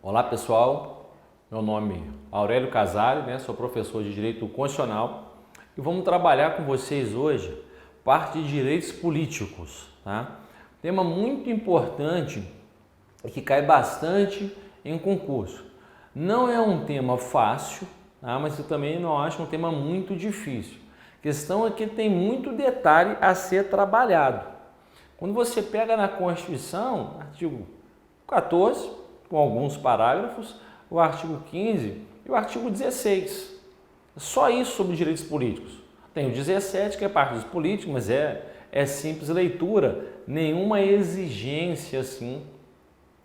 Olá pessoal, meu nome é Aurélio Casale, sou professor de Direito Constitucional e vamos trabalhar com vocês hoje parte de direitos políticos. Tá? Tema muito importante e que cai bastante em concurso. Não é um tema fácil, tá? Mas eu também não acho um tema muito difícil. A questão é que tem muito detalhe a ser trabalhado. Quando você pega na Constituição, artigo 14, com alguns parágrafos, o artigo 15 e o artigo 16. Só isso sobre direitos políticos. Tem o 17, que é parte dos políticos, mas é simples leitura, nenhuma exigência assim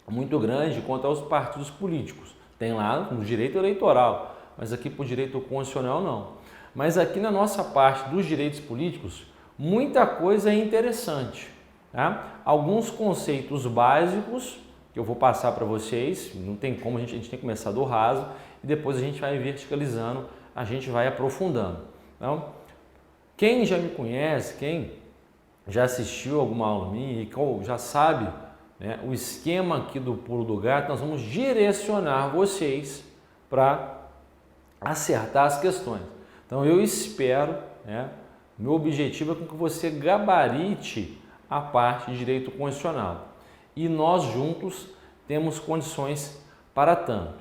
muito grande quanto aos partidos políticos. Tem lá no direito eleitoral, mas aqui para o direito constitucional não. Mas aqui na nossa parte dos direitos políticos, muita coisa é interessante. Tá? Alguns conceitos básicos que eu vou passar para vocês, não tem como, a gente tem que começar do raso e depois a gente vai verticalizando, a gente vai aprofundando. Então, quem já me conhece, quem já assistiu alguma aula minha e já sabe o esquema aqui do Pulo do Gato, nós vamos direcionar vocês para acertar as questões. Então eu espero, meu objetivo é que você gabarite a parte de direito constitucional e nós juntos temos condições para tanto,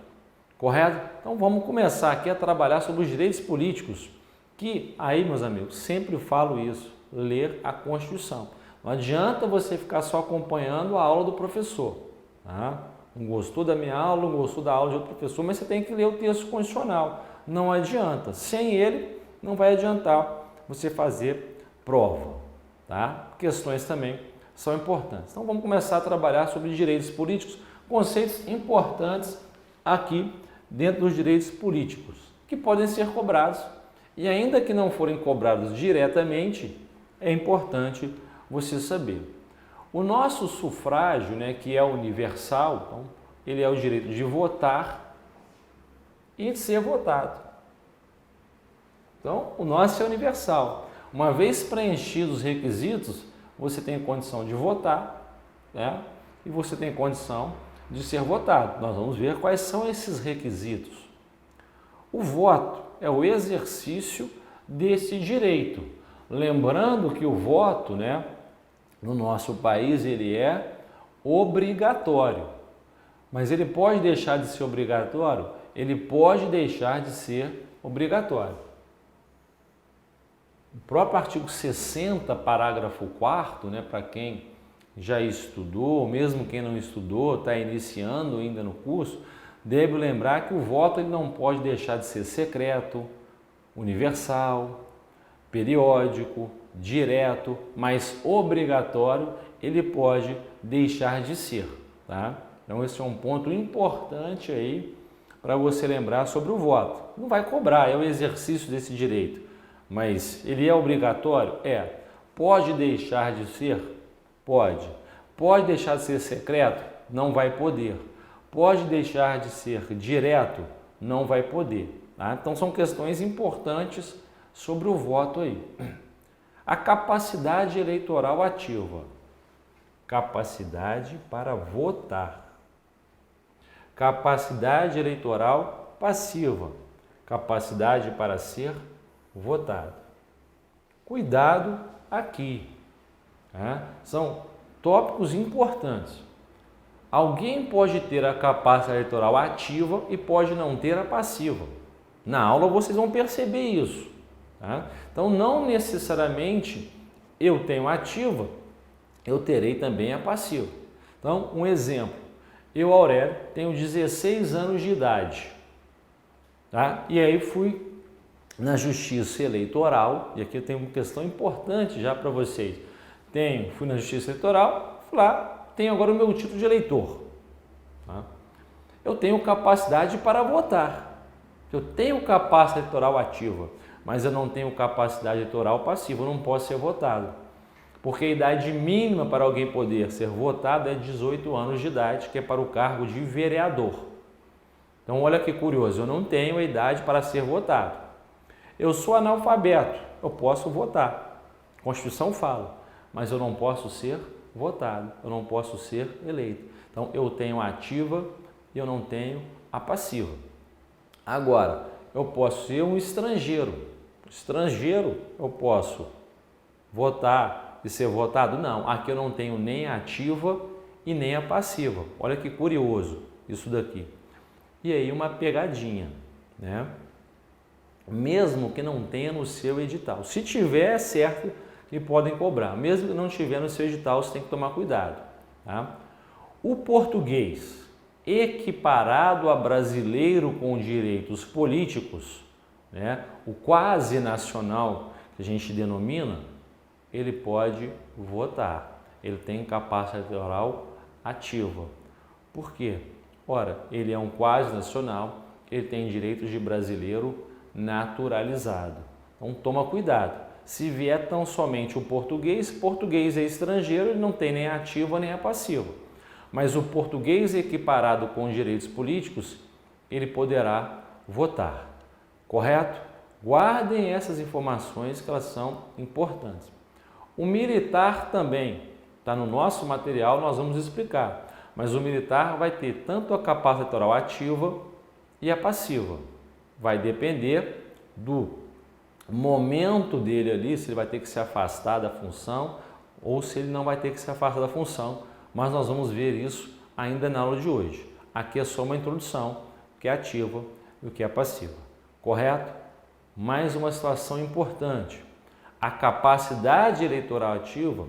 correto? Então vamos começar aqui a trabalhar sobre os direitos políticos, que aí, meus amigos, sempre falo isso, ler a Constituição. Não adianta você ficar só acompanhando a aula do professor. Tá? Não gostou da minha aula, não gostou da aula de outro professor, mas você tem que ler o texto constitucional. Não adianta. Sem ele, não vai adiantar você fazer prova. Tá? Questões também são importantes. Então vamos começar a trabalhar sobre direitos políticos, conceitos importantes aqui dentro dos direitos políticos, que podem ser cobrados e ainda que não forem cobrados diretamente, é importante você saber. O nosso sufrágio, que é universal, então, ele é o direito de votar e de ser votado. Então, o nosso é universal. Uma vez preenchidos os requisitos, você tem condição de votar, e você tem condição de ser votado. Nós vamos ver quais são esses requisitos. O voto é o exercício desse direito. Lembrando que o voto, no nosso país, ele é obrigatório. Mas ele pode deixar de ser obrigatório? Ele pode deixar de ser obrigatório. O próprio artigo 60, parágrafo 4º, para quem já estudou, mesmo quem não estudou, está iniciando ainda no curso, deve lembrar que o voto ele não pode deixar de ser secreto, universal, periódico, direto, mas obrigatório ele pode deixar de ser. Tá? Então esse é um ponto importante aí para você lembrar sobre o voto. Não vai cobrar, é o exercício desse direito, mas ele é obrigatório? É. Pode deixar de ser? Pode. Pode deixar de ser secreto? Não vai poder. Pode deixar de ser direto? Não vai poder. Tá? Então são questões importantes sobre o voto aí. A capacidade eleitoral ativa. Capacidade para votar. Capacidade eleitoral passiva. Capacidade para ser votado. Cuidado aqui. São tópicos importantes. Alguém pode ter a capacidade eleitoral ativa e pode não ter a passiva. Na aula vocês vão perceber isso. Tá? Então, não necessariamente eu tenho ativa, eu terei também a passiva. Então, um exemplo, eu, Aurélio, tenho 16 anos de idade, tá? E aí fui na Justiça Eleitoral, e aqui eu tenho uma questão importante já para vocês. Fui na Justiça Eleitoral, fui lá, tenho agora o meu título de eleitor. Tá? Eu tenho capacidade para votar, eu tenho capacidade eleitoral ativa, mas eu não tenho capacidade eleitoral passiva, eu não posso ser votado. Porque a idade mínima para alguém poder ser votado é 18 anos de idade, que é para o cargo de vereador. Então, olha que curioso, eu não tenho a idade para ser votado. Eu sou analfabeto, eu posso votar. A Constituição fala, mas eu não posso ser votado, eu não posso ser eleito. Então, eu tenho a ativa e eu não tenho a passiva. Agora, eu posso ser um estrangeiro. Estrangeiro, eu posso votar e ser votado? Não, aqui eu não tenho nem a ativa e nem a passiva. Olha que curioso isso daqui. E aí uma pegadinha, né? Mesmo que não tenha no seu edital. Se tiver, é certo que podem cobrar. Mesmo que não tiver no seu edital, você tem que tomar cuidado, tá? O português equiparado a brasileiro com direitos políticos, né? O quase nacional que a gente denomina, ele pode votar. Ele tem capacidade eleitoral ativa. Por quê? Ora, ele é um quase nacional, ele tem direitos de brasileiro naturalizado. Então toma cuidado. Se vier tão somente o português é estrangeiro, ele não tem nem a ativa nem a passiva. Mas o português equiparado com direitos políticos, ele poderá votar. Correto? Guardem essas informações que elas são importantes. O militar também está no nosso material, nós vamos explicar. Mas o militar vai ter tanto a capacidade eleitoral ativa e a passiva. Vai depender do momento dele ali, se ele vai ter que se afastar da função ou se ele não vai ter que se afastar da função. Mas nós vamos ver isso ainda na aula de hoje. Aqui é só uma introdução, o que é ativa e o que é passiva. Correto? Mais uma situação importante. A capacidade eleitoral ativa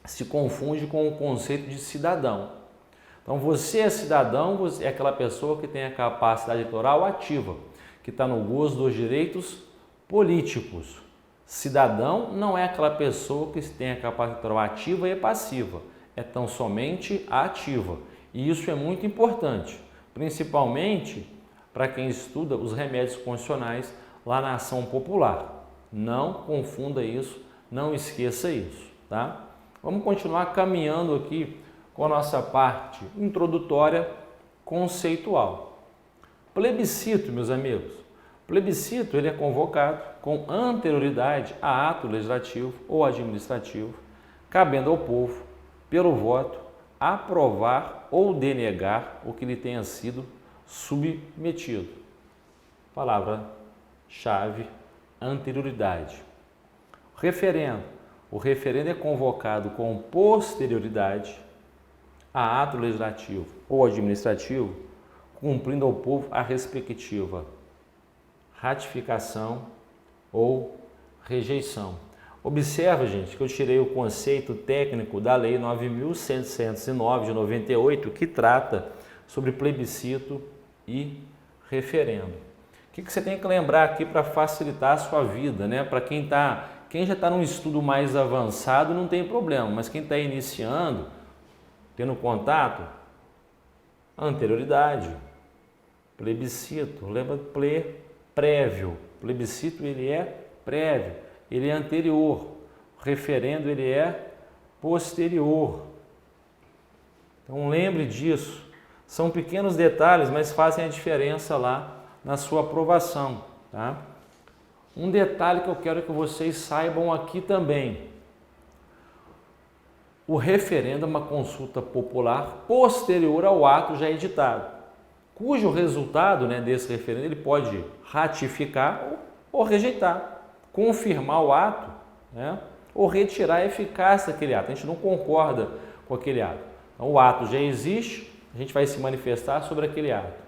se confunde com o conceito de cidadão. Então, você é cidadão, você é aquela pessoa que tem a capacidade eleitoral ativa, que está no gozo dos direitos políticos. Cidadão não é aquela pessoa que tem a capacidade eleitoral ativa e passiva, é tão somente a ativa. E isso é muito importante, principalmente para quem estuda os remédios constitucionais lá na ação popular. Não confunda isso, não esqueça isso, tá? Vamos continuar caminhando aqui com a nossa parte introdutória conceitual. Plebiscito, meus amigos. Plebiscito ele é convocado com anterioridade a ato legislativo ou administrativo, cabendo ao povo, pelo voto, aprovar ou denegar o que lhe tenha sido submetido. Palavra-chave, anterioridade. Referendo. O referendo é convocado com posterioridade a ato legislativo ou administrativo, cumprindo ao povo a respectiva ratificação ou rejeição. Observa, gente, que eu tirei o conceito técnico da Lei 9.709 de 98, que trata sobre plebiscito e referendo. O que você tem que lembrar aqui para facilitar a sua vida, né? Para quem já está num estudo mais avançado não tem problema, mas quem está iniciando, tendo contato, anterioridade, plebiscito, lembra prévio, plebiscito ele é prévio, ele é anterior, referendo ele é posterior. Então lembre disso, são pequenos detalhes, mas fazem a diferença lá na sua aprovação, tá? Um detalhe que eu quero que vocês saibam aqui também. O referendo é uma consulta popular posterior ao ato já editado, cujo resultado, né, desse referendo ele pode ratificar ou rejeitar, confirmar o ato, né, ou retirar a eficácia daquele ato. A gente não concorda com aquele ato. Então, o ato já existe, a gente vai se manifestar sobre aquele ato.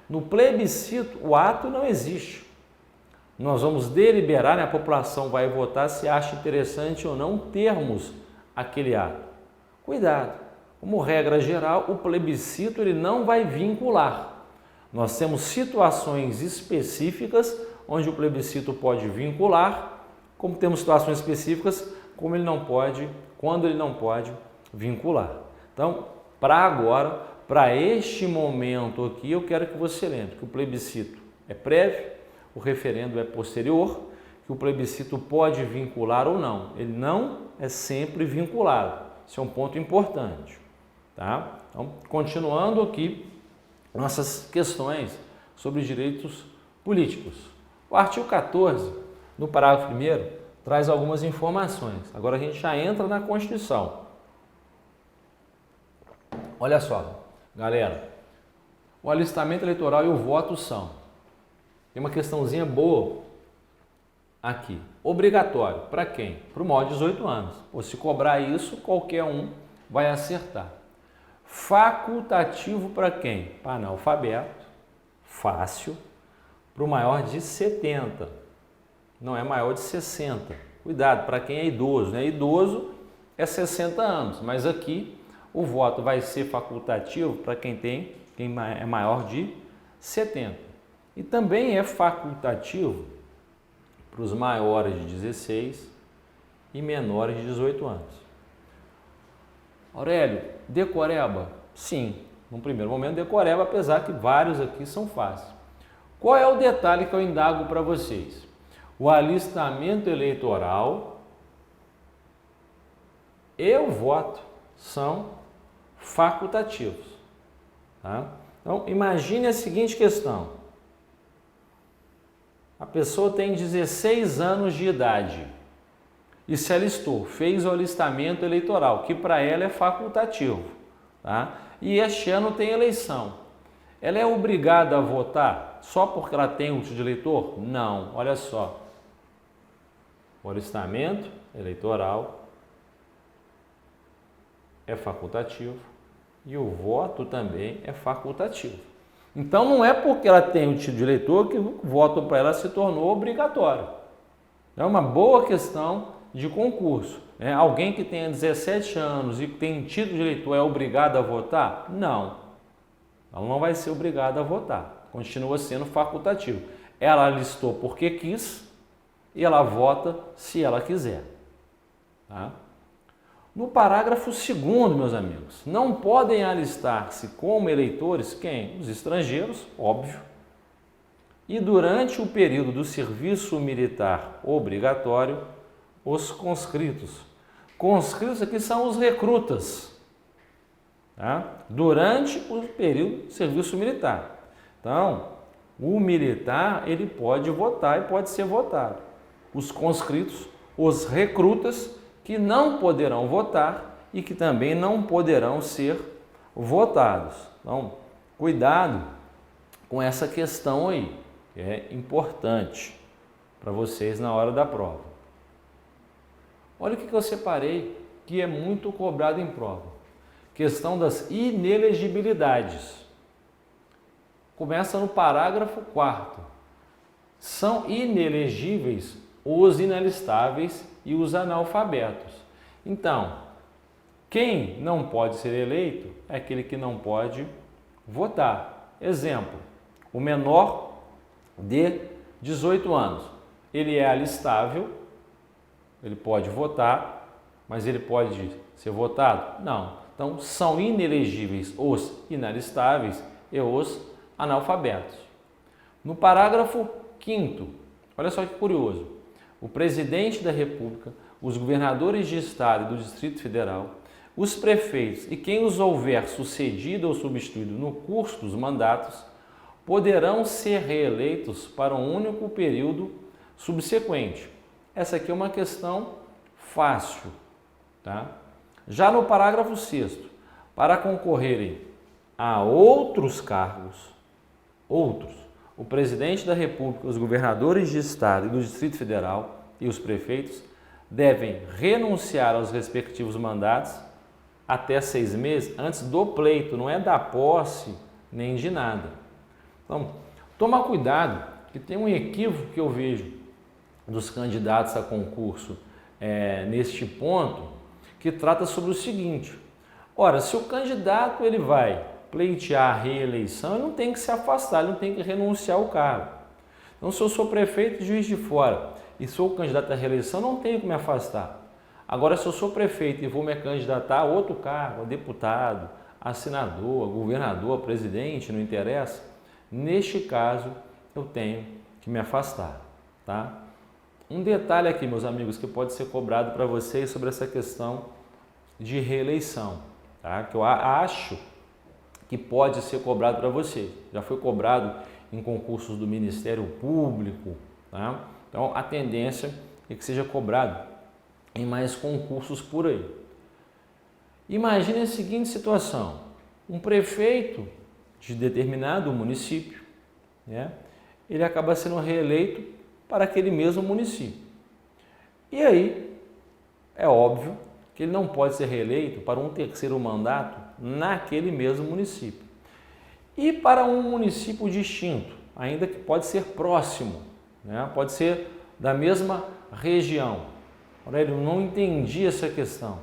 No plebiscito, o ato não existe. Nós vamos deliberar, né, a população vai votar se acha interessante ou não termos aquele ato. Cuidado, como regra geral, o plebiscito ele não vai vincular. Nós temos situações específicas onde o plebiscito pode vincular, como temos situações específicas como ele não pode, quando ele não pode vincular. Então, para agora, para este momento aqui, eu quero que você lembre que o plebiscito é prévio, o referendo é posterior, que o plebiscito pode vincular ou não. Ele não é sempre vinculado. Isso é um ponto importante, tá? Então, continuando aqui nossas questões sobre direitos políticos. O artigo 14, no parágrafo 1º, traz algumas informações. Agora a gente já entra na Constituição. Olha só, galera, o alistamento eleitoral e o voto são, tem uma questãozinha boa aqui, obrigatório, para quem? Para o maior de 18 anos. Ou se cobrar isso, qualquer um vai acertar. Facultativo para quem? Para analfabeto, fácil, para o maior de 70, não é maior de 60. Cuidado, para quem é idoso, né? Idoso é 60 anos, mas aqui o voto vai ser facultativo para quem é maior de 70. E também é facultativo para os maiores de 16 e menores de 18 anos. Aurélio, decoreba? Sim, no primeiro momento decoreba, apesar que vários aqui são fáceis. Qual é o detalhe que eu indago para vocês? O alistamento eleitoral e o voto são facultativos. Tá? Então, imagine a seguinte questão. A pessoa tem 16 anos de idade e se alistou, fez o alistamento eleitoral, que para ela é facultativo. Tá? E este ano tem eleição. Ela é obrigada a votar só porque ela tem o título de eleitor? Não, olha só. O alistamento eleitoral é facultativo e o voto também é facultativo. Então não é porque ela tem o título de eleitor que o voto para ela se tornou obrigatório. É uma boa questão de concurso. Alguém que tenha 17 anos e que tem título de eleitor é obrigado a votar? Não. Ela não vai ser obrigada a votar. Continua sendo facultativo. Ela alistou porque quis e ela vota se ela quiser. Tá? No parágrafo 2º, meus amigos, não podem alistar-se como eleitores quem? Os estrangeiros, óbvio, e durante o período do serviço militar obrigatório, os conscritos. Conscritos aqui são os recrutas, tá? Durante o período do serviço militar. Então, o militar, ele pode votar e pode ser votado. Os conscritos, os recrutas, que não poderão votar e que também não poderão ser votados. Então, cuidado com essa questão aí, que é importante para vocês na hora da prova. Olha o que eu separei, que é muito cobrado em prova. Questão das inelegibilidades. Começa no parágrafo 4º. São inelegíveis os inalistáveis e os analfabetos. Então, quem não pode ser eleito é aquele que não pode votar. Exemplo, o menor de 18 anos. Ele é alistável, ele pode votar, mas ele pode ser votado? Não. Então, são inelegíveis os inalistáveis e os analfabetos. No parágrafo 5º, olha só que curioso. O presidente da República, os governadores de Estado e do Distrito Federal, os prefeitos e quem os houver sucedido ou substituído no curso dos mandatos poderão ser reeleitos para um único período subsequente. Essa aqui é uma questão fácil. Tá? Já no parágrafo 6º, para concorrerem a outros cargos, o presidente da República, os governadores de Estado e do Distrito Federal e os prefeitos devem renunciar aos respectivos mandatos até 6 meses antes do pleito, não é da posse nem de nada. Então, toma cuidado, que tem um equívoco que eu vejo dos candidatos a concurso neste ponto, que trata sobre o seguinte: ora, se o candidato ele vai pleitear a reeleição, ele não tem que se afastar, ele não tem que renunciar ao cargo. Então, se eu sou prefeito de Juiz de Fora e sou candidato à reeleição, não tenho que me afastar. Agora, se eu sou prefeito e vou me candidatar a outro cargo, a deputado, a senador, a governador, a presidente, não interessa, neste caso eu tenho que me afastar. Tá? Um detalhe aqui, meus amigos, que pode ser cobrado para vocês sobre essa questão de reeleição, tá? Que eu acho que pode ser cobrado para vocês. Já foi cobrado em concursos do Ministério Público, tá? Então a tendência é que seja cobrado em mais concursos por aí. Imagine a seguinte situação: Um prefeito de determinado município, né, ele acaba sendo reeleito para aquele mesmo município. E aí, é óbvio que ele não pode ser reeleito para um terceiro mandato naquele mesmo município. E para um município distinto, ainda que pode ser próximo, né, pode ser da mesma região. Aurélio, eu não entendi essa questão,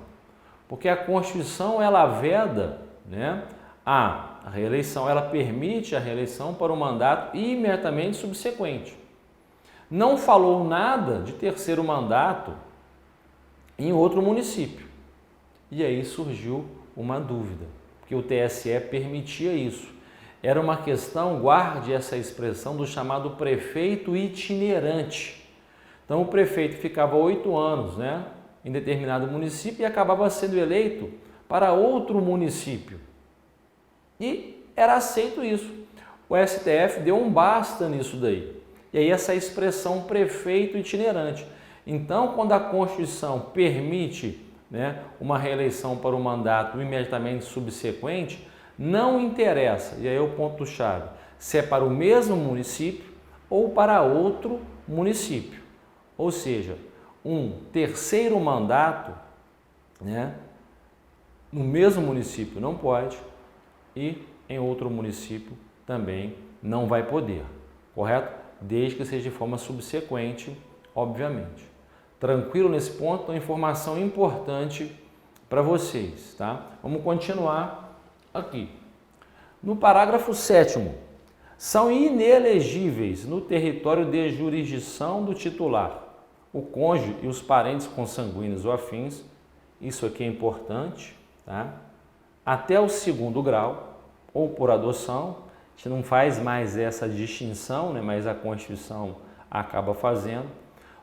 porque a Constituição ela veda, né, a reeleição, ela permite a reeleição para o mandato imediatamente subsequente. Não falou nada de terceiro mandato em outro município. E aí surgiu uma dúvida, porque o TSE permitia isso. Era uma questão, guarde essa expressão, do chamado prefeito itinerante. Então o prefeito ficava 8 anos, né, em determinado município e acabava sendo eleito para outro município. E era aceito isso. O STF deu um basta nisso daí. E aí essa expressão prefeito itinerante. Então, quando a Constituição permite, né, uma reeleição para o mandato imediatamente subsequente, não interessa, e aí é o ponto-chave, se é para o mesmo município ou para outro município. Ou seja, um terceiro mandato, né, no mesmo município não pode e em outro município também não vai poder, correto? Desde que seja de forma subsequente, obviamente. Tranquilo nesse ponto? Uma informação importante para vocês, tá? Vamos continuar aqui. No parágrafo 7º, são inelegíveis no território de jurisdição do titular o cônjuge e os parentes consanguíneos ou afins, isso aqui é importante, tá? Até o 2º grau, ou por adoção, a gente não faz mais essa distinção, né? Mas a Constituição acaba fazendo,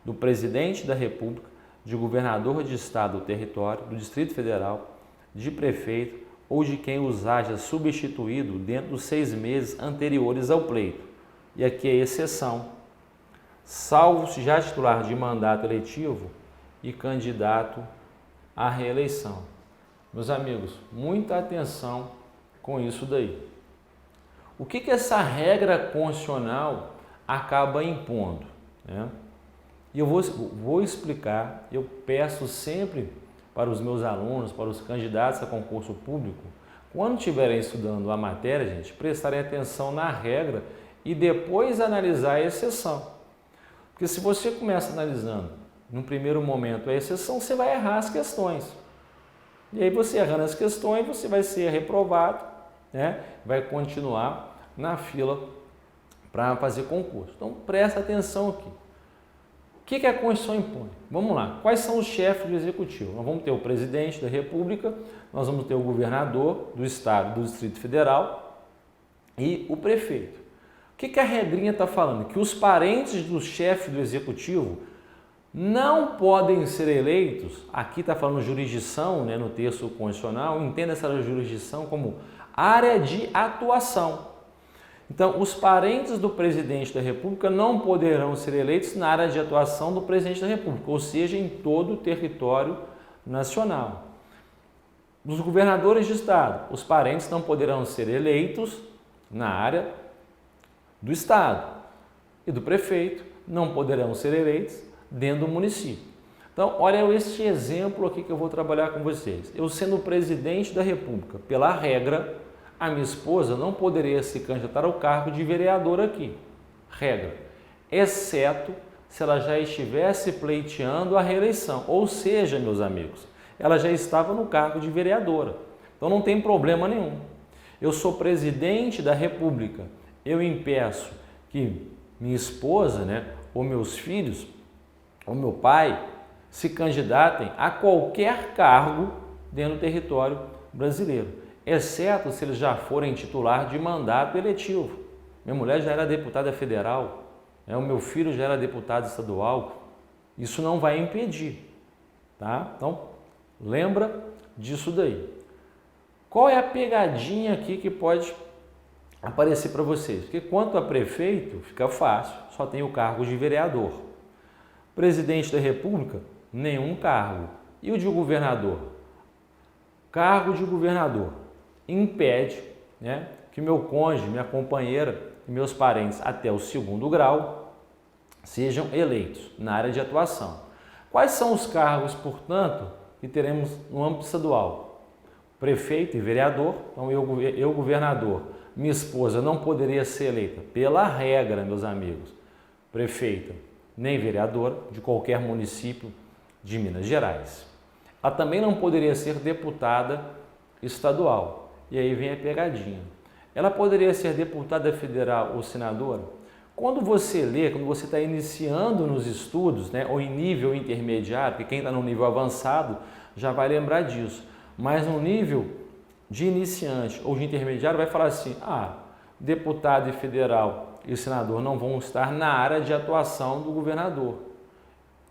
do presidente da República, de governador de estado ou território, do Distrito Federal, de prefeito ou de quem os haja substituído dentro dos 6 meses anteriores ao pleito. E aqui é exceção, salvo se já titular de mandato eletivo e candidato à reeleição. Meus amigos, muita atenção com isso daí. O que essa regra constitucional acaba impondo, né? E eu vou explicar, eu peço sempre para os meus alunos, para os candidatos a concurso público, quando estiverem estudando a matéria, gente, prestarem atenção na regra e depois analisar a exceção. Porque se você começa analisando, no primeiro momento, a exceção, você vai errar as questões. E aí você errando as questões, você vai ser reprovado, né? Vai continuar na fila para fazer concurso. Então presta atenção aqui. O que a Constituição impõe? Vamos lá. Quais são os chefes do Executivo? Nós vamos ter o presidente da República, nós vamos ter o governador do Estado, do Distrito Federal e o prefeito. O que a regrinha está falando? Que os parentes do chefe do Executivo não podem ser eleitos, aqui está falando jurisdição, né, no texto constitucional, entenda essa jurisdição como área de atuação. Então, os parentes do presidente da República não poderão ser eleitos na área de atuação do presidente da República, ou seja, em todo o território nacional. Dos governadores de estado, os parentes não poderão ser eleitos na área do estado. E do prefeito não poderão ser eleitos dentro do município. Então, olha este exemplo aqui que eu vou trabalhar com vocês. Eu sendo presidente da República, pela regra, a minha esposa não poderia se candidatar ao cargo de vereador aqui. Regra. Exceto se ela já estivesse pleiteando a reeleição. Ou seja, meus amigos, ela já estava no cargo de vereadora. Então não tem problema nenhum. Eu sou presidente da República. Eu impeço que minha esposa, né, ou meus filhos, ou meu pai, se candidatem a qualquer cargo dentro do território brasileiro, exceto se eles já forem titular de mandato eletivo. Minha mulher já era deputada federal, né? O meu filho já era deputado estadual. Isso não vai impedir, tá? Então, lembra disso daí. Qual é a pegadinha aqui que pode aparecer para vocês? Porque quanto a prefeito, fica fácil, só tem o cargo de vereador. Presidente da República, nenhum cargo. E o de governador? Cargo de governador. impede, né, que meu cônjuge, minha companheira e meus parentes até o 2º grau sejam eleitos na área de atuação. Quais são os cargos, portanto, que teremos no âmbito estadual? Prefeito e vereador. Então eu governador, minha esposa não poderia ser eleita, pela regra, meus amigos, prefeita nem vereadora de qualquer município de Minas Gerais. Ela também não poderia ser deputada estadual. E aí vem a pegadinha. Ela poderia ser deputada federal ou senadora? Quando você lê, quando você está iniciando nos estudos, né, ou em nível intermediário, porque quem está no nível avançado já vai lembrar disso, mas no nível de iniciante ou de intermediário vai falar assim, deputado e federal e senador não vão estar na área de atuação do governador.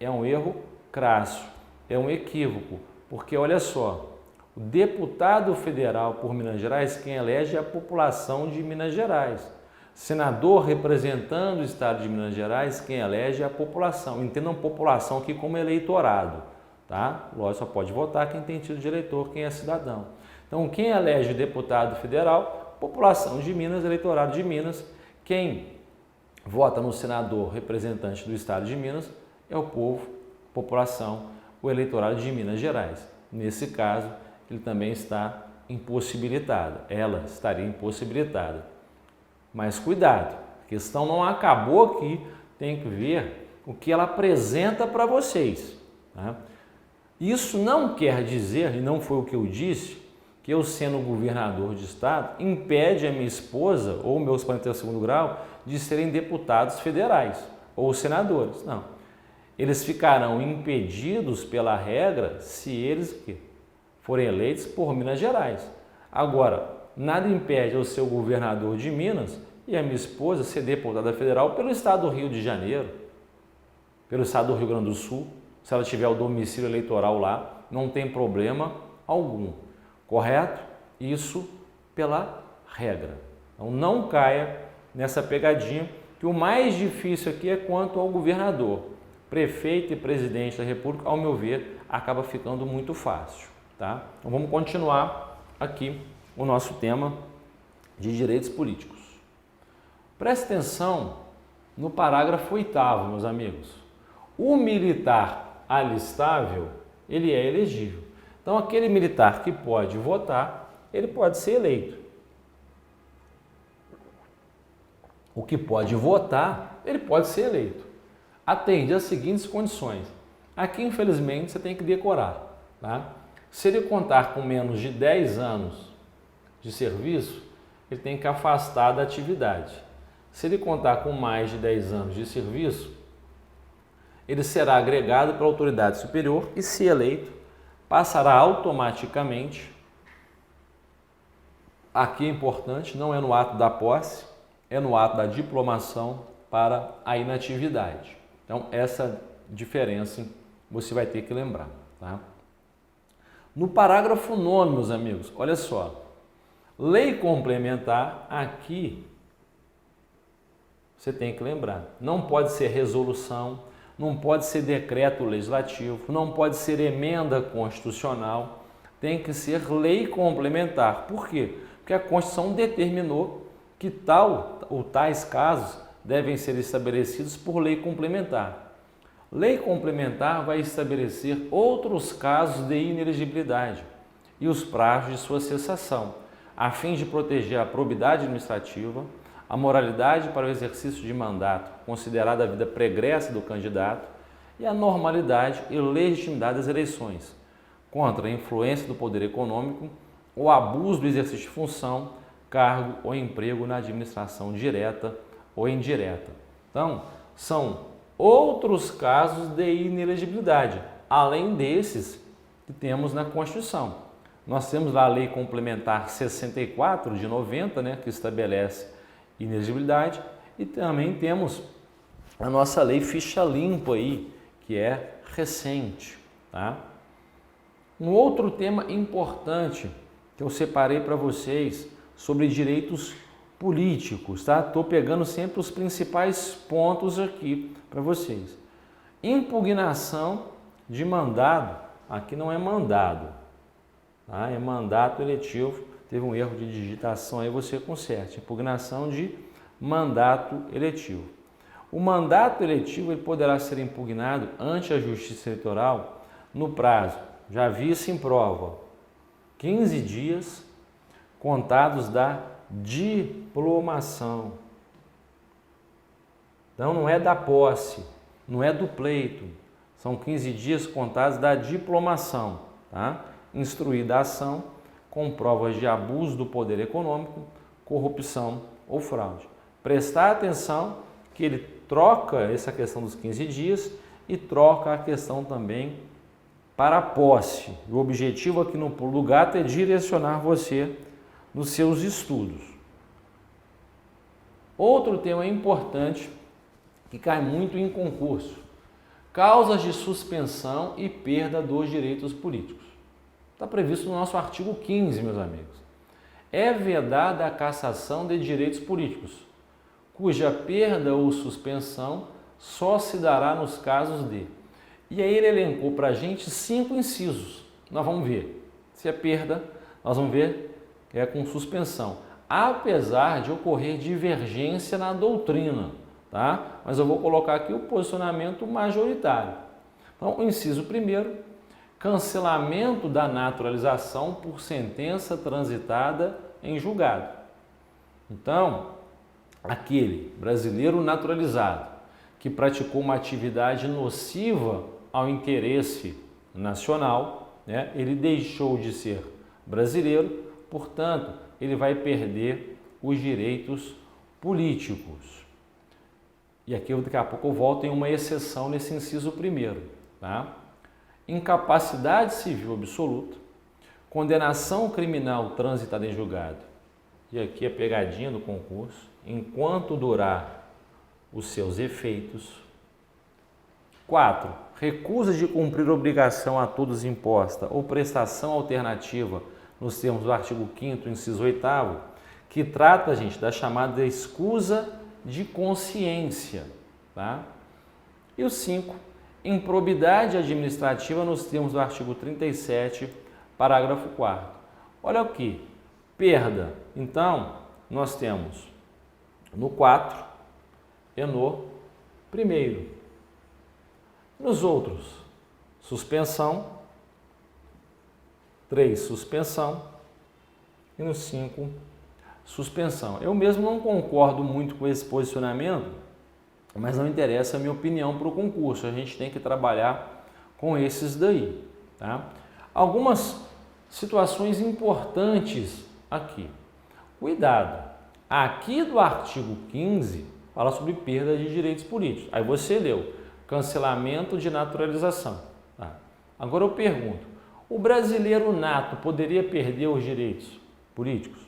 É um erro crasso, é um equívoco, porque olha só, o deputado federal por Minas Gerais, quem elege é a população de Minas Gerais. Senador representando o estado de Minas Gerais, quem elege é a população. Entendam população aqui como eleitorado, tá? Lógico, só pode votar quem tem título de eleitor, quem é cidadão. Então, quem elege o deputado federal, população de Minas, eleitorado de Minas. Quem vota no senador representante do estado de Minas é o povo, população, o eleitorado de Minas Gerais. Nesse caso, ele também está impossibilitado, ela estaria impossibilitada. Mas cuidado, a questão não acabou aqui, tem que ver o que ela apresenta para vocês. Tá? Isso não quer dizer, e não foi o que eu disse, que eu sendo governador de estado, impede a minha esposa ou meus parentes do 2º grau de serem deputados federais ou senadores. Não. Eles ficarão impedidos pela regra se eles forem eleitos por Minas Gerais. Agora, nada impede eu ser o governador de Minas e a minha esposa ser deputada federal pelo estado do Rio de Janeiro, pelo estado do Rio Grande do Sul. Se ela tiver o domicílio eleitoral lá, não tem problema algum. Correto? Isso pela regra. Então não caia nessa pegadinha, que o mais difícil aqui é quanto ao governador. Prefeito e presidente da República, ao meu ver, acaba ficando muito fácil. Tá? Então vamos continuar aqui o nosso tema de direitos políticos. Preste atenção no parágrafo 8º, meus amigos. O militar alistável, ele é elegível. Então, aquele militar que pode votar, ele pode ser eleito. O que pode votar, ele pode ser eleito. Atende às seguintes condições. Aqui, infelizmente, você tem que decorar. Tá? Se ele contar com menos de 10 anos de serviço, ele tem que afastar da atividade. Se ele contar com mais de 10 anos de serviço, ele será agregado para a autoridade superior e, se eleito, passará automaticamente, aqui é importante, não é no ato da posse, é no ato da diplomação para a inatividade. Então, essa diferença você vai ter que lembrar. Tá? No parágrafo 9º, meus amigos, olha só, lei complementar, aqui você tem que lembrar, não pode ser resolução, não pode ser decreto legislativo, não pode ser emenda constitucional, tem que ser lei complementar. Por quê? Porque a Constituição determinou que tal ou tais casos devem ser estabelecidos por lei complementar. Lei complementar vai estabelecer outros casos de inelegibilidade e os prazos de sua cessação, a fim de proteger a probidade administrativa, a moralidade para o exercício de mandato, considerada a vida pregressa do candidato, e a normalidade e legitimidade das eleições, contra a influência do poder econômico, o abuso do exercício de função, cargo ou emprego na administração direta ou indireta. Então, são outros casos de inelegibilidade, além desses que temos na Constituição. Nós temos lá a Lei Complementar 64 de 90, né, que estabelece inelegibilidade, e também temos a nossa lei ficha limpa aí, que é recente. Tá? Um outro tema importante que eu separei para vocês sobre direitos políticos, tá? Estou pegando sempre os principais pontos aqui para vocês. Impugnação de mandado, aqui não é mandado, tá? É mandato eletivo, teve um erro de digitação, aí você conserte. Impugnação de mandato eletivo. O mandato eletivo ele poderá ser impugnado ante a Justiça Eleitoral no prazo, já vista em prova, 15 dias contados da diplomação. Então não é da posse, não é do pleito, são 15 dias contados da diplomação, tá? Instruída a ação com provas de abuso do poder econômico, corrupção ou fraude. Prestar atenção que ele troca essa questão dos 15 dias e troca a questão também para a posse. O objetivo aqui no Pulo do Gato é direcionar você nos seus estudos. Outro tema importante que cai muito em concurso: causas de suspensão e perda dos direitos políticos. Está previsto no nosso artigo 15, meus amigos. É vedada a cassação de direitos políticos, cuja perda ou suspensão só se dará nos casos de... E aí ele elencou para a gente 5 incisos. Nós vamos ver se é perda, nós vamos ver que é com suspensão, apesar de ocorrer divergência na doutrina, tá? Mas eu vou colocar aqui o posicionamento majoritário. Então, o inciso 1º, cancelamento da naturalização por sentença transitada em julgado. Então, aquele brasileiro naturalizado que praticou uma atividade nociva ao interesse nacional, né, ele deixou de ser brasileiro, portanto, ele vai perder os direitos políticos. E aqui daqui a pouco eu volto em uma exceção nesse inciso 1º, tá? Incapacidade civil absoluta, condenação criminal transitada em julgado, e aqui a pegadinha do concurso, enquanto durar os seus efeitos. 4. Recusa de cumprir obrigação a todos imposta ou prestação alternativa nos termos do artigo 5º, inciso 8º, que trata, gente, da chamada escusa de consciência, tá? E o 5. Improbidade administrativa nos termos do artigo 37, parágrafo 4º. Olha aqui, perda. Então, nós temos no 4 e no 1º. Nos outros, suspensão, 3, suspensão, e no 5, suspensão. Eu mesmo não concordo muito com esse posicionamento, mas não interessa a minha opinião para o concurso, a gente tem que trabalhar com esses daí, tá? Algumas situações importantes aqui. Cuidado, aqui do artigo 15 fala sobre perda de direitos políticos, aí você leu, cancelamento de naturalização, tá? Agora eu pergunto, o brasileiro nato poderia perder os direitos políticos?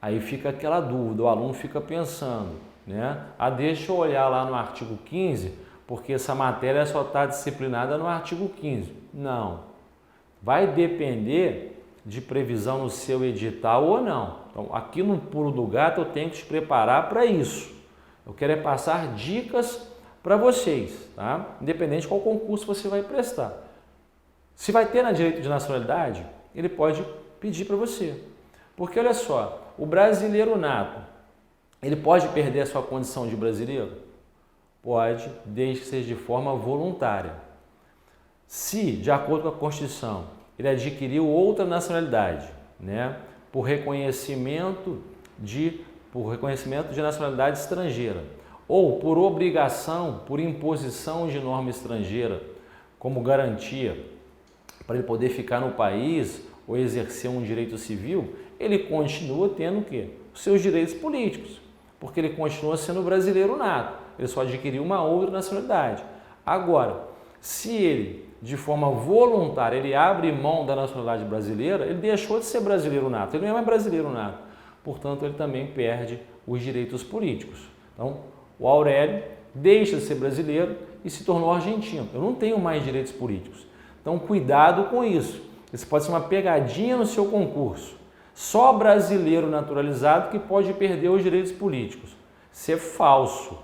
Aí fica aquela dúvida, o aluno fica pensando, né? Deixa eu olhar lá no artigo 15, porque essa matéria só está disciplinada no artigo 15. Não, vai depender de previsão no seu edital ou não. Então, aqui no Pulo do Gato eu tenho que te preparar para isso. Eu quero é passar dicas para vocês, tá? Independente de qual concurso você vai prestar. Se vai ter na direito de nacionalidade, ele pode pedir para você. Porque olha só, o brasileiro nato, ele pode perder a sua condição de brasileiro? Pode, desde que seja de forma voluntária. Se, de acordo com a Constituição, ele adquiriu outra nacionalidade, né, por reconhecimento de nacionalidade estrangeira, ou por obrigação, por imposição de norma estrangeira, como garantia para ele poder ficar no país ou exercer um direito civil, ele continua tendo o quê? Os seus direitos políticos, porque ele continua sendo brasileiro nato, ele só adquiriu uma outra nacionalidade. Agora, se ele, de forma voluntária, ele abre mão da nacionalidade brasileira, ele deixou de ser brasileiro nato, ele não é mais brasileiro nato, portanto, ele também perde os direitos políticos. Então, o Aurélio deixa de ser brasileiro e se tornou argentino. Eu não tenho mais direitos políticos. Então, cuidado com isso. Isso pode ser uma pegadinha no seu concurso. Só brasileiro naturalizado que pode perder os direitos políticos. Isso é falso,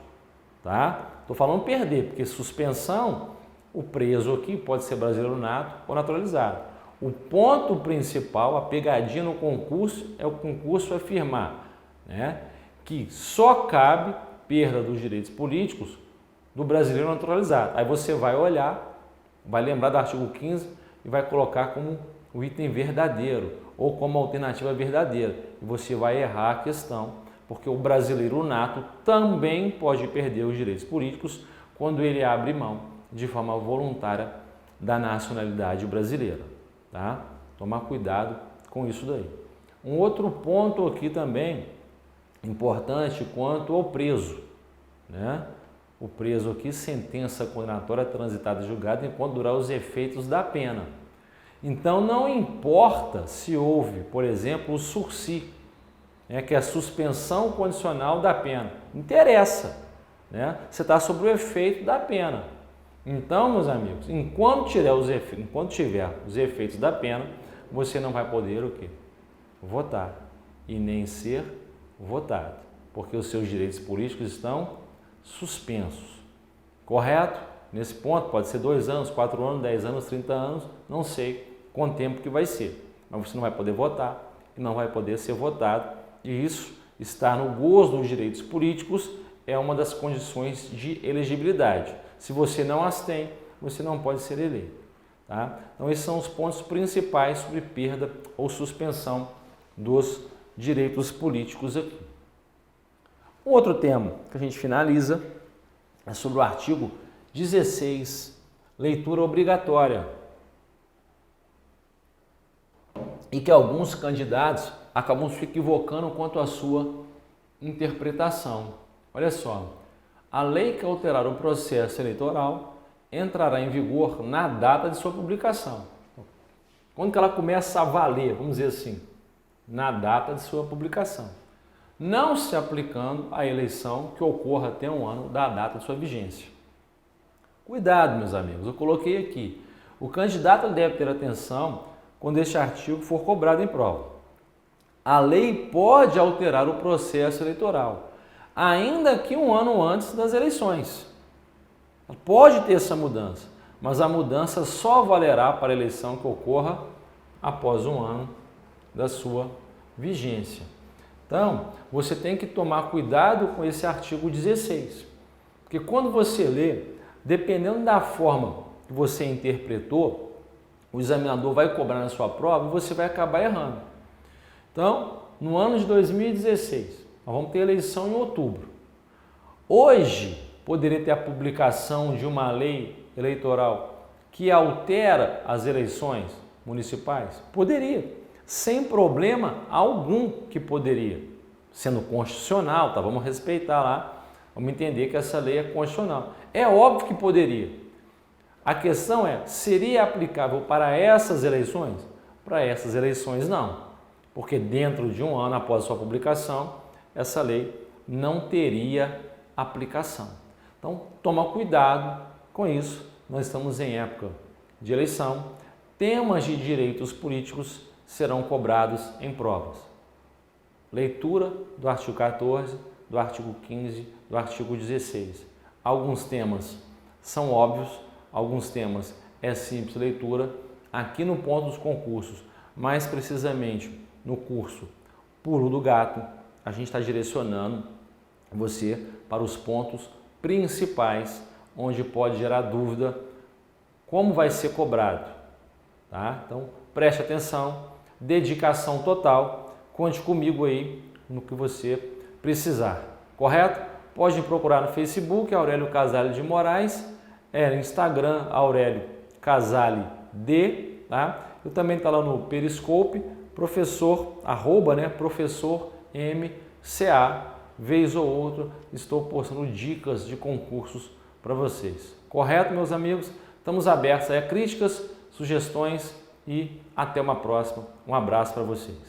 tá? Estou falando perder, porque suspensão, o preso aqui pode ser brasileiro nato ou naturalizado. O ponto principal, a pegadinha no concurso, é o concurso afirmar, né, que só cabe perda dos direitos políticos do brasileiro naturalizado. Aí você vai olhar, vai lembrar do artigo 15 e vai colocar como o item verdadeiro ou como alternativa verdadeira. E você vai errar a questão, porque o brasileiro nato também pode perder os direitos políticos quando ele abre mão de forma voluntária da nacionalidade brasileira. Tá? Tomar cuidado com isso daí. Um outro ponto aqui também importante quanto ao preso, né? O preso aqui, sentença condenatória transitada e julgada enquanto durar os efeitos da pena. Então não importa se houve, por exemplo, o sursi, né, que é a suspensão condicional da pena. Interessa, né? Você está sob o efeito da pena. Então, meus amigos, enquanto tiver os efeitos da pena, você não vai poder o quê? Votar e nem ser votado, porque os seus direitos políticos estão suspensos. Correto? Nesse ponto pode ser 2 anos, 4 anos, 10 anos, 30 anos, não sei quanto tempo que vai ser, mas você não vai poder votar e não vai poder ser votado, e isso, estar no gozo dos direitos políticos, é uma das condições de elegibilidade. Se você não as tem, você não pode ser eleito. Tá? Então esses são os pontos principais sobre perda ou suspensão dos direitos políticos aqui. Um outro tema que a gente finaliza é sobre o artigo 16, leitura obrigatória. E que alguns candidatos acabam se equivocando quanto à sua interpretação. Olha só, a lei que alterar o processo eleitoral entrará em vigor na data de sua publicação. Quando que ela começa a valer, vamos dizer assim, na data de sua publicação, não se aplicando à eleição que ocorra até 1 ano da data de sua vigência. Cuidado, meus amigos, eu coloquei aqui, o candidato deve ter atenção quando este artigo for cobrado em prova. A lei pode alterar o processo eleitoral, ainda que 1 ano antes das eleições. Pode ter essa mudança, mas a mudança só valerá para a eleição que ocorra após 1 ano da sua vigência. Então, você tem que tomar cuidado com esse artigo 16, porque quando você lê, dependendo da forma que você interpretou, o examinador vai cobrar na sua prova e você vai acabar errando. Então, no ano de 2016, nós vamos ter eleição em outubro. Hoje, poderia ter a publicação de uma lei eleitoral que altera as eleições municipais? Poderia. Sem problema algum que poderia, sendo constitucional, tá? Vamos respeitar lá, vamos entender que essa lei é constitucional. É óbvio que poderia. A questão é, seria aplicável para essas eleições? Para essas eleições não, porque dentro de 1 ano após sua publicação, essa lei não teria aplicação. Então, toma cuidado com isso, nós estamos em época de eleição, temas de direitos políticos serão cobrados em provas. Leitura do artigo 14, do artigo 15, do artigo 16. Alguns temas são óbvios, alguns temas é simples leitura. Aqui no ponto dos concursos, mais precisamente no curso Pulo do Gato, a gente está direcionando você para os pontos principais, onde pode gerar dúvida como vai ser cobrado. Tá? Então, preste atenção. Dedicação total, conte comigo aí no que você precisar, correto? Pode me procurar no Facebook, Aurélio Casale de Moraes, no Instagram, Aurélio Casale D, tá? Eu também está lá no Periscope, professor, professor MCA, vez ou outra, estou postando dicas de concursos para vocês, correto, meus amigos? Estamos abertos a críticas, sugestões, e até uma próxima. Um abraço para vocês.